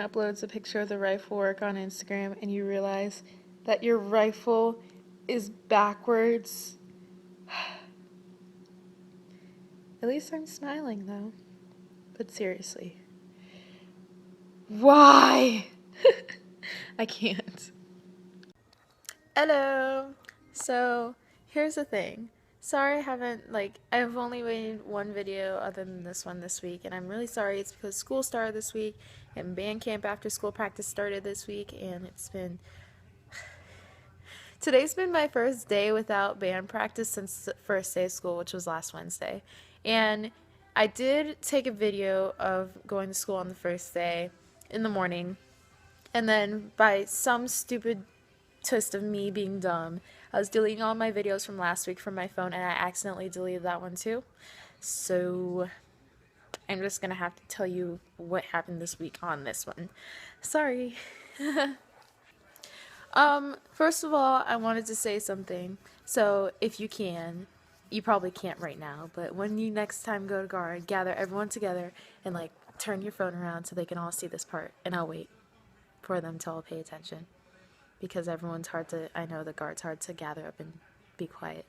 uploads a picture of the rifle work on Instagram and you realize that your rifle is backwards. At least I'm smiling though. But seriously. Why? I can't. Hello. So, here's the thing. Sorry I've only made one video other than this one this week, and I'm really sorry. It's because school started this week, and band camp after school practice started this week, and today's been my first day without band practice since the first day of school, which was last Wednesday. And I did take a video of going to school on the first day in the morning, and then by some stupid twist of me being dumb, I was deleting all my videos from last week from my phone, and I accidentally deleted that one too. So I'm just gonna have to tell you what happened this week on this one. Sorry. First of all, I wanted to say something. So if you can, you probably can't right now, but when you next time go to guard, gather everyone together and turn your phone around so they can all see this part, and I'll wait for them to all pay attention. Because I know the guard's hard to gather up and be quiet.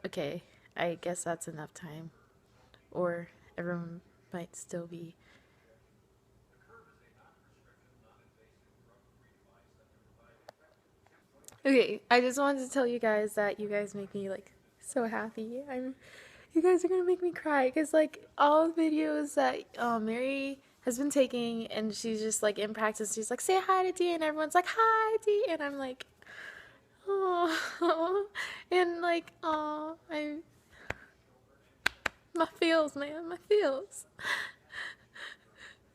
Okay, I guess that's enough time. Or everyone might still be. Okay, I just wanted to tell you guys that you guys make me so happy. You guys are gonna make me cry because all the videos that Mary has been taking, and she's just in practice, she's say hi to Dee, and everyone's hi Dee, and I'm oh, and oh, my feels, man, my feels.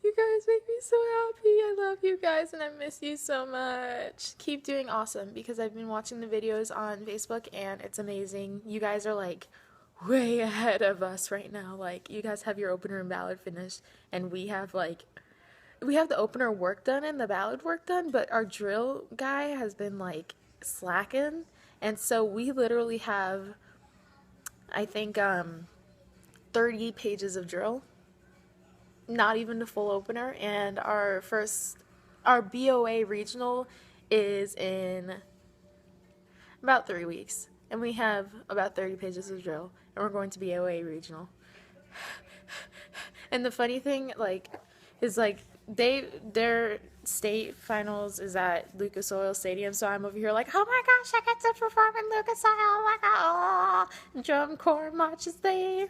You guys make me so happy. I love you guys and I miss you so much. Keep doing awesome, because I've been watching the videos on Facebook and it's amazing. You guys are way ahead of us right now. You guys have your opener and ballad finished, and we have the opener work done and the ballad work done, but our drill guy has been slacking, and so we literally have, I think, 30 pages of drill, not even the full opener, and our BOA regional is in about 3 weeks, and we have about 30 pages of drill, and we're going to BOA regional. And the funny thing is their state finals is at Lucas Oil Stadium, so I'm over here oh my gosh, I get to perform in Lucas Oil, oh my god, oh, drum corps marches there,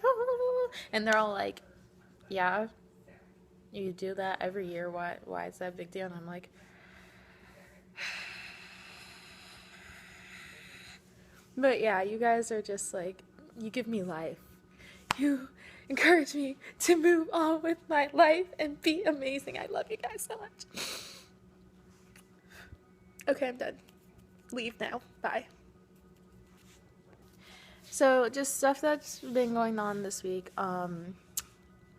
and they're all yeah, you do that every year, why is that a big deal? And I'm but yeah, you guys are just you give me life. You encourage me to move on with my life and be amazing. I love you guys so much. Okay, I'm done. Leave now. Bye. So, just stuff that's been going on this week. So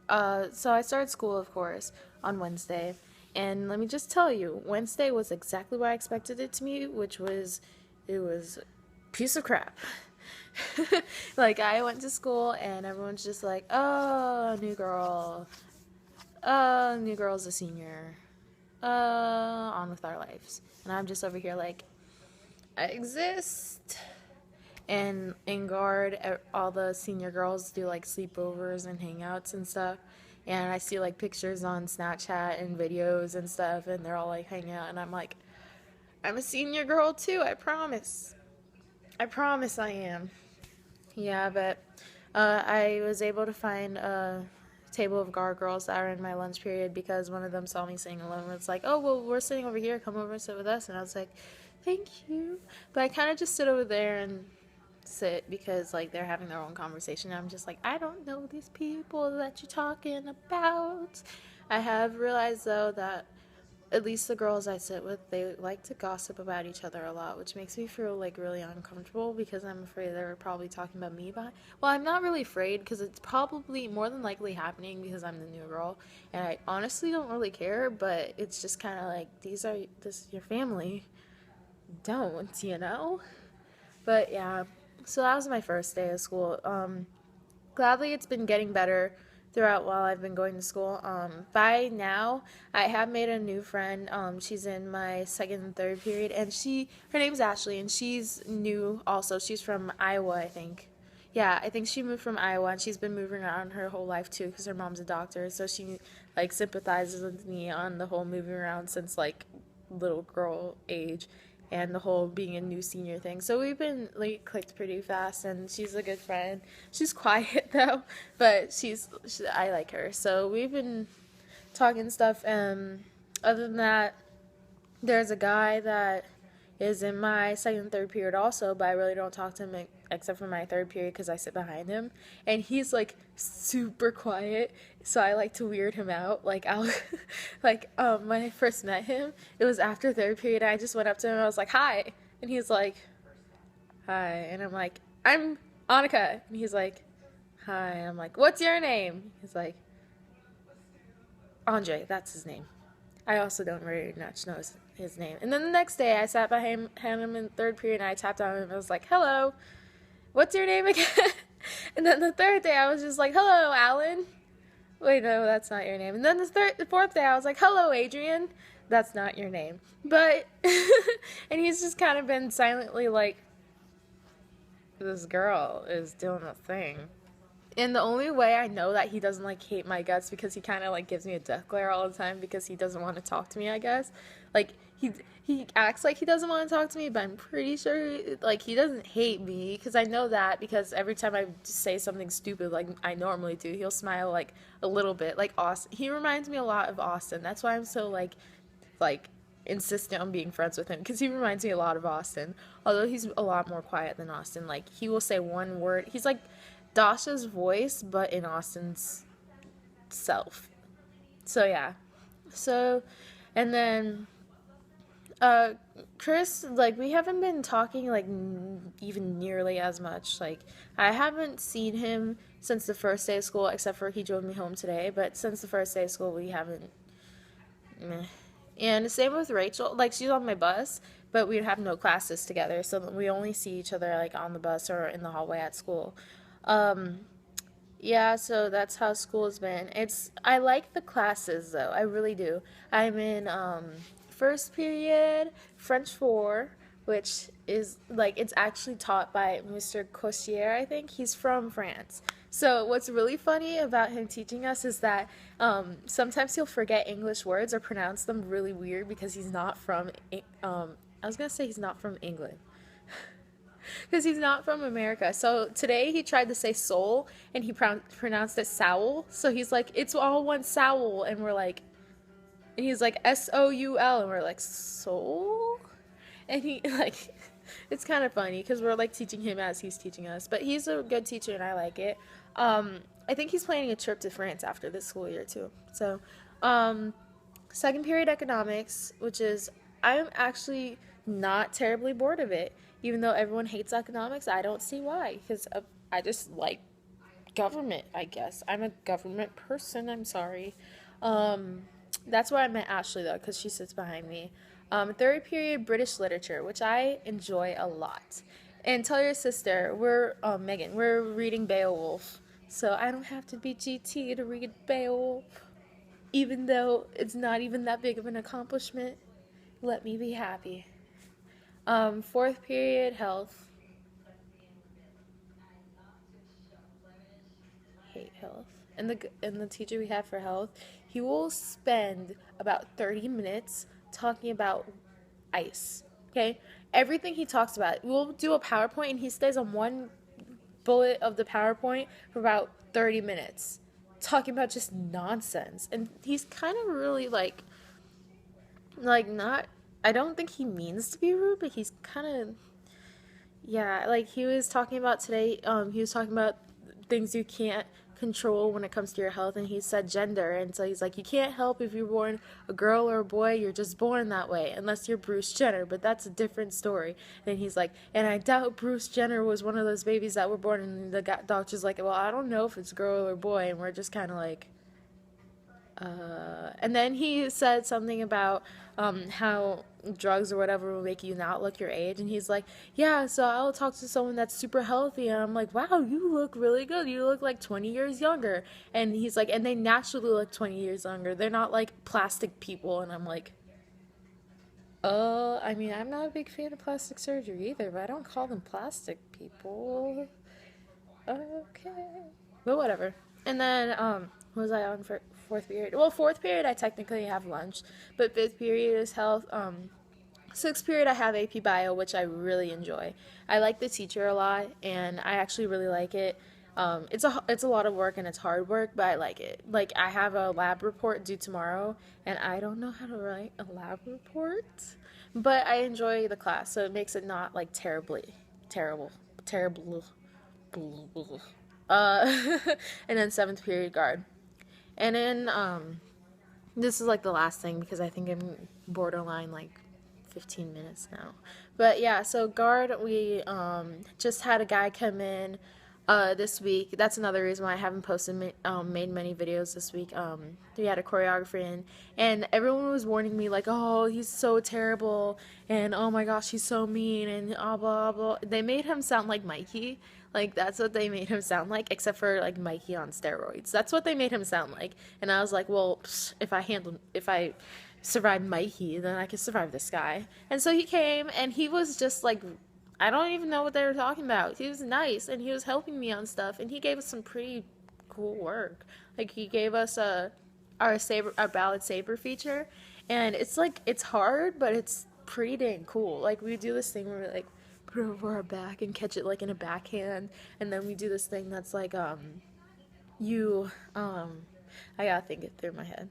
I started school, of course, on Wednesday. And let me just tell you, Wednesday was exactly what I expected it to be, which was, it was a piece of crap. I went to school and everyone's just oh, new girl. New girl's a senior. On with our lives. And I'm just over here I exist. And in guard, all the senior girls do sleepovers and hangouts and stuff. And I see pictures on Snapchat and videos and stuff, and they're all hanging out, and I'm I'm a senior girl too, I promise. I promise I am. Yeah, but I was able to find a table of guard girls that are in my lunch period because one of them saw me sitting alone. It's oh, well, we're sitting over here, come over and sit with us. And I was thank you. But I kind of just sit over there and sit because they're having their own conversation. I'm just I don't know these people that you're talking about. I have realized though that at least the girls I sit with, they like to gossip about each other a lot, which makes me feel like really uncomfortable because I'm afraid they're probably talking about me. Well, I'm not really afraid because it's probably more than likely happening because I'm the new girl, and I honestly don't really care. But it's just kind of like this is your family. Don't, you know? But yeah, so that was my first day of school. Gladly, it's been getting better throughout while I've been going to school. By now, I have made a new friend. She's in my second and third period, and her name's Ashley, and she's new also. She's from Iowa, I think. Yeah, I think she moved from Iowa, and she's been moving around her whole life too, because her mom's a doctor, so she like sympathizes with me on the whole moving around since like little girl age and the whole being a new senior thing. So we've been like clicked pretty fast, and she's a good friend. She's quiet though, but I like her. So we've been talking stuff. Other than that, there's a guy that is in my second and third period also, but I really don't talk to him except for my third period because I sit behind him, and he's like super quiet, so I like to weird him out. Like I'll like when I first met him, it was after third period. I just went up to him and I was like, hi, and he's like, hi, and I'm like, I'm Annika, and he's like, hi, and I'm like, what's your name? He's like, Andre, that's his name. I also don't very much know his name. And then the next day, I sat behind him in third period, and I tapped on him, and I was like, hello, what's your name again? And then the third day, I was just like, hello, Alan. Wait, no, that's not your name. And then the fourth day, I was like, hello, Adrian. That's not your name. But, and he's just kind of been silently like, this girl is doing a thing. And the only way I know that he doesn't like hate my guts because he kind of like gives me a death glare all the time because he doesn't want to talk to me, I guess. Like he acts like he doesn't want to talk to me, but I'm pretty sure like he doesn't hate me because I know that because every time I say something stupid like I normally do, he'll smile like a little bit. Like Austin, he reminds me a lot of Austin. That's why I'm so like insistent on being friends with him because he reminds me a lot of Austin. Although he's a lot more quiet than Austin. Like he will say one word. He's like Dasha's voice, but in Austin's self. So yeah. So, and then Chris, like we haven't been talking like even nearly as much. Like I haven't seen him since the first day of school, except for he drove me home today. But since the first day of school, we haven't. Meh. And the same with Rachel. Like she's on my bus, but we have no classes together, so we only see each other like on the bus or in the hallway at school. Um, yeah, so that's how school has been. I like the classes though. I really do. I'm in first period French 4, which is like it's actually taught by Mr. Cossier, I think. He's from France. So what's really funny about him teaching us is that sometimes he'll forget English words or pronounce them really weird because he's not from I was gonna say he's not from England. Because he's not from America. So today he tried to say soul and he pronounced it soul. So he's like, it's all one soul. And he's like SOUL. And we're like, soul? And he like, it's kind of funny because we're like teaching him as he's teaching us. But he's a good teacher and I like it. I think he's planning a trip to France after this school year too. So, second period economics, which is, I'm actually not terribly bored of it. Even though everyone hates economics, I don't see why. Because I just like government, I guess. I'm a government person, I'm sorry. That's why I met Ashley, though, because she sits behind me. Third period British literature, which I enjoy a lot. And tell your sister, Megan, we're reading Beowulf. So I don't have to be GT to read Beowulf. Even though it's not even that big of an accomplishment. Let me be happy. Fourth period health. Hate health. And the teacher we have for health, he will spend about 30 minutes talking about ice. Okay? Everything he talks about. We'll do a PowerPoint and he stays on one bullet of the PowerPoint for about 30 minutes talking about just nonsense. And he's kind of really like not, I don't think he means to be rude, but he's kind of, yeah, like he was talking about today, he was talking about things you can't control when it comes to your health, and he said gender, and so he's like, you can't help if you're born a girl or a boy, you're just born that way, unless you're Bruce Jenner, but that's a different story. And he's like, and I doubt Bruce Jenner was one of those babies that were born, and the doctor's like, well, I don't know if it's girl or boy, and we're just kind of like, and then he said something about how drugs or whatever will make you not look your age, and he's like, yeah, so I'll talk to someone that's super healthy, and I'm like, wow, you look really good, you look like 20 years younger. And he's like, and they naturally look 20 years younger, they're not like plastic people. And I'm like, I mean, I'm not a big fan of plastic surgery either, but I don't call them plastic people. Okay, but whatever. And then what was I on for fourth period? Well, fourth period I technically have lunch, but fifth period is health. Sixth period I have AP Bio, which I really enjoy. I like the teacher a lot, and I actually really like it. It's a lot of work and it's hard work, but I like it. Like, I have a lab report due tomorrow, and I don't know how to write a lab report, but I enjoy the class, so it makes it not like terrible. And then seventh period guard. And then this is like the last thing because I think I'm borderline like 15 minutes now. But yeah, so guard, we just had a guy come in this week. That's another reason why I haven't made many videos this week. We had a choreographer in, and everyone was warning me like, oh, he's so terrible, and oh my gosh, he's so mean, and blah blah blah. They made him sound like Mikey. Like, that's what they made him sound like, except for like Mikey on steroids. That's what they made him sound like. And I was like, well, if I survive Mikey, then I can survive this guy. And so he came, and he was just like, I don't even know what they were talking about. He was nice, and he was helping me on stuff, and he gave us some pretty cool work. Like, he gave us our ballad saber feature, and it's like, it's hard, but it's pretty dang cool. Like, we do this thing where we like put it over our back and catch it like in a backhand, and then we do this thing that's like I gotta think it through my head.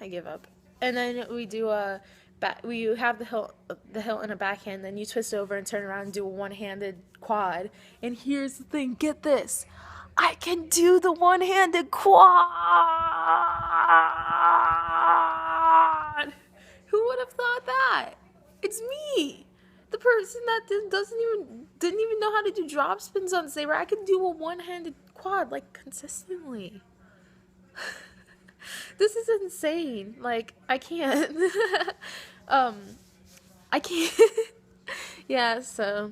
I give up. And then we do we have the hilt in a backhand, then you twist over and turn around and do a one-handed quad. And here's the thing, get this, I can do the one-handed quad. Who would have thought that? It's me, the person that didn't even know how to do drop spins on saber. I can do a one-handed quad like consistently. This is insane. Like, I can't. I can't. Yeah, so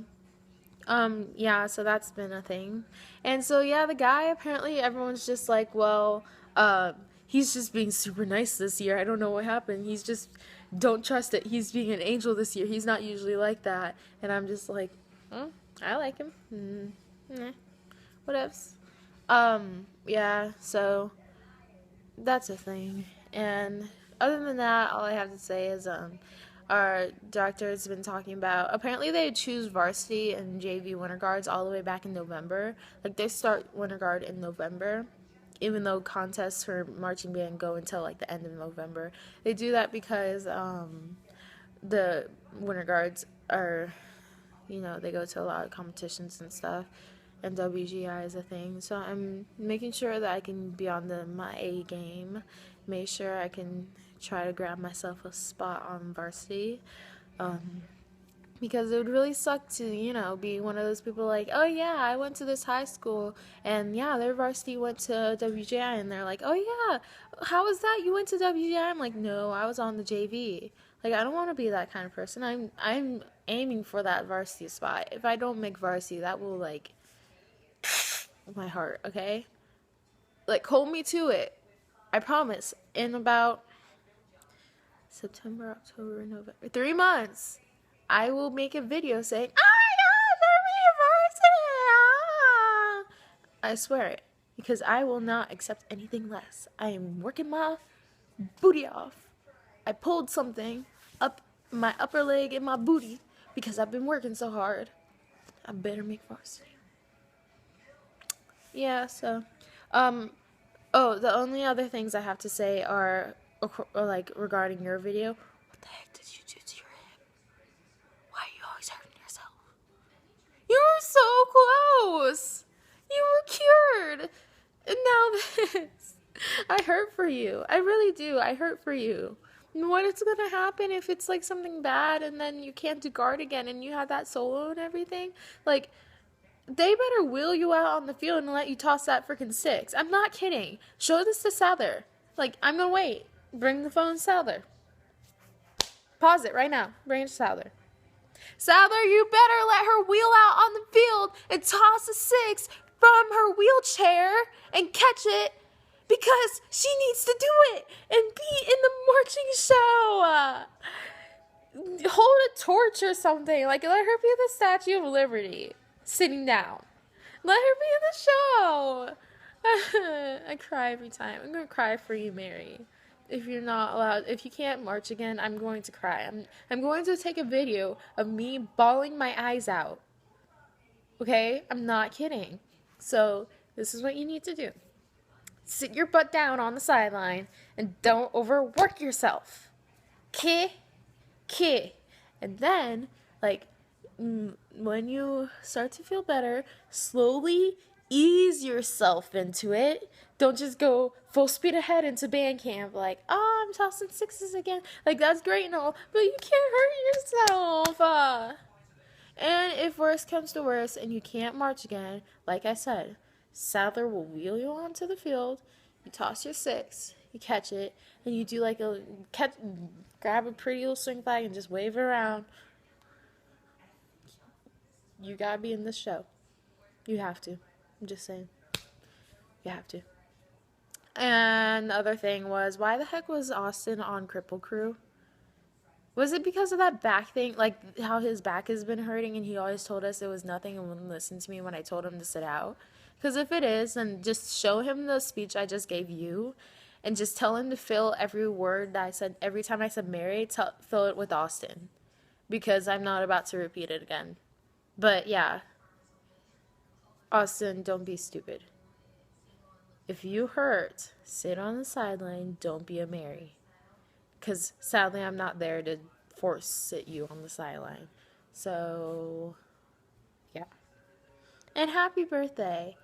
that's been a thing. And so, yeah, the guy, apparently everyone's just like, well, he's just being super nice this year. I don't know what happened. He's just, don't trust it. He's being an angel this year. He's not usually like that. And I'm just like, I like him. Whatevs. Yeah, so that's a thing. And other than that, all I have to say is our director has been talking about, apparently they choose varsity and JV winter guards all the way back in November. Like, they start winter guard in November, even though contests for marching band go until like the end of November. They do that because the winter guards are, they go to a lot of competitions and stuff, and WGI is a thing. So I'm making sure that I can be on my A game, make sure I can try to grab myself a spot on varsity, because it would really suck to, be one of those people like, oh yeah, I went to this high school, and yeah, their varsity went to WGI, and they're like, oh yeah, how was that? You went to WGI? I'm like, no, I was on the JV. Like, I don't want to be that kind of person. I'm aiming for that varsity spot. If I don't make varsity, that will, like, my heart, okay? Like, hold me to it. I promise. In about September, October, November, 3 months, I will make a video saying, oh my gosh, I'm university! I swear it. Because I will not accept anything less. I am working my booty off. I pulled something up my upper leg and my booty because I've been working so hard. I better make varsity. Yeah, so, the only other things I have to say are, like, regarding your video. What the heck did you do to your hip? Why are you always hurting yourself? You're were so close. You were cured. And now this. I hurt for you. I really do. I hurt for you. And what is going to happen if it's like something bad and then you can't do guard again and you have that solo and everything? Like, they better wheel you out on the field and let you toss that freaking six. I'm not kidding. Show this to Souther. Like, I'm going to wait. Bring the phone to Souther. Pause it right now. Bring it to Souther. Souther, you better let her wheel out on the field and toss a six from her wheelchair and catch it because she needs to do it and be in the marching show. Hold a torch or something. Like, let her be the Statue of Liberty sitting down. Let her be in the show. I cry every time. I'm going to cry for you, Mary. If you're not allowed, if you can't march again, I'm going to cry. I'm going to take a video of me bawling my eyes out. Okay? I'm not kidding. So, this is what you need to do. Sit your butt down on the sideline and don't overwork yourself. Okay? And then, like, when you start to feel better, slowly ease yourself into it. Don't just go full speed ahead into band camp like, oh, I'm tossing sixes again. Like, that's great and all, but you can't hurt yourself. And if worse comes to worse and you can't march again, like I said, Souther will wheel you onto the field. You toss your six, you catch it, and you do like grab a pretty little swing flag and just wave it around. You gotta be in this show. You have to. I'm just saying. You have to. And the other thing was, why the heck was Austin on Cripple Crew? Was it because of that back thing? Like, how his back has been hurting and he always told us it was nothing and wouldn't listen to me when I told him to sit out? Because if it is, then just show him the speech I just gave you and just tell him to fill every word that I said, every time I said Mary, fill it with Austin. Because I'm not about to repeat it again. But yeah, Austin, don't be stupid. If you hurt, sit on the sideline, don't be a Mary. Because sadly, I'm not there to force sit you on the sideline. So, yeah. And happy birthday.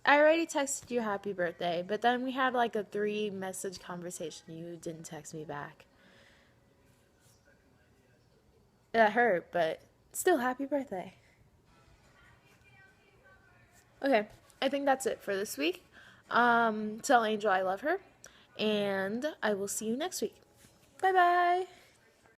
I already texted you happy birthday, but then we had like a 3-message conversation. You didn't text me back. That hurt, but still happy birthday. Okay, I think that's it for this week. Tell Angel I love her, and I will see you next week. Bye-bye.